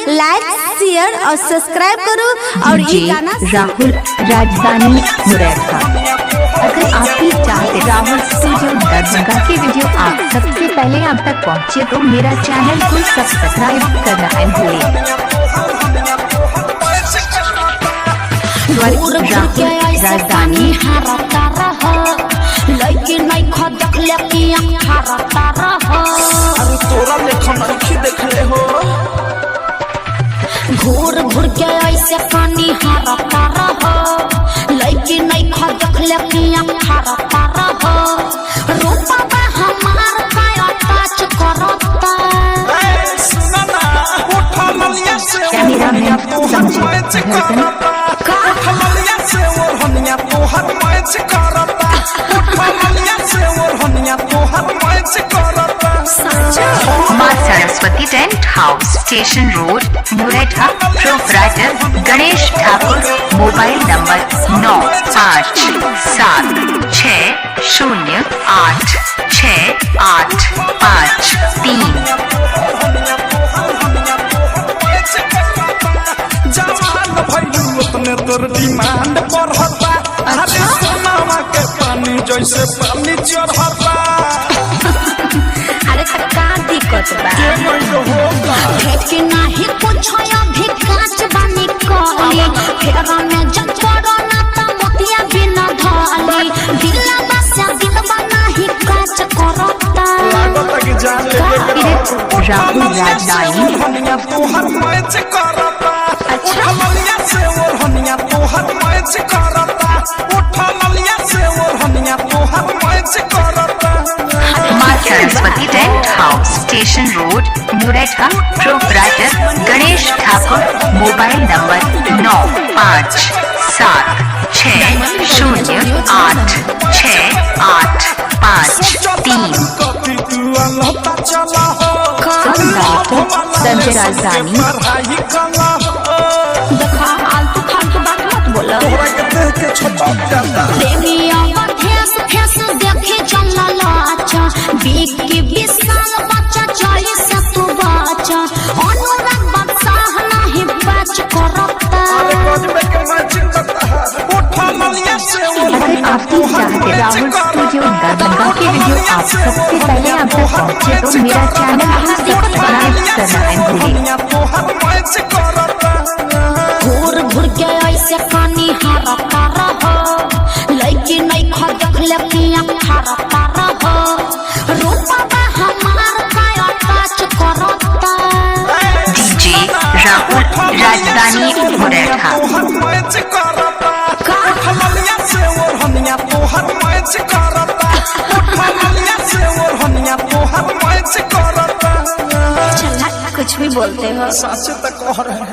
लाइक share और subscribe करो। और ये गाना राहुल राजधानी मुरैठा। अगर आप भी चाहते राहुल स्टूडियो दरभंगा की वीडियो आप सबसे पहले आप तक पहुंचे तो मेरा चैनल को सब्सक्राइब करना न भूलें। राहुल राजधानी तोरा लेखन अच्छी देखले हो घूर घूर के ऐसे पानी हारता रहो लड़की नहीं खा देखले कि हारता रहो रूपा हमार काया टच करता सुना ना उठा मलिया से कैमरामैन समझे उठा मलिया से वो हनिया तो हर मैच करता उठा मलिया से वो हनिया तो हर मैच करता Maa Saraswati tent house station road Muraitha. Proprietor Ganesh Thakur. Mobile number 9570868553। जवान भइलू उतने तोर डिमांड बढ़ता अरे सोनावा के पानी जैसे पानी चढ़ता अरे का दिक्कत बा कि नहीं कुछ अभी काच बनी कहली फेरा में जब पड़ो ना त मोतिया बिना ढाली दिला बसा दिल नहीं काच करता लागत कि जान ले राहुल राजधानी हनिया तो हर मैच करता अच्छा मलिया से वो हनिया तो हर मैच करता उठा मलिया से वो हनिया तो हर मैच करता Maa Saraswati tent house station road Muraitha. Proprietor Ganesh Thakur. Mobile number 9570868553। कभी तू अलता चला हो संजय राजधानी। पढ़ाई कला हो देखा आलतू फालतू बात मत बोलो तोरा के देख के छोटा जाता देविया फेस फेस देखे चला लाचा बीक की विशाल बच्चा चालीस से तू बच्चा अनुराग बादशाह नहीं बच करता अरे गजबे के मैच करता उठा मलिया से वो अगर आप भी चाहते राहुल स्टूडियो दरभंगा की वीडियो आप सबसे पहले आप तक पहुंचे तो मेरा चैनल को सब्सक्राइब करना न भूलें। तो हर मैच करता घूर घूर के ऐसे पानी हारता रहो लड़की नहीं खा देखले कि हारता रहो रूपा हमार काया टच करता डीजे राहुल राजधानी मुरैठा। हर मैच करता उठा मलिया से वो हनिया तो हर मैच करता उठा मलिया से वो हनिया तो हर मैच करता चला कुछ भी बोलते हो सच तो कह रहे हैं।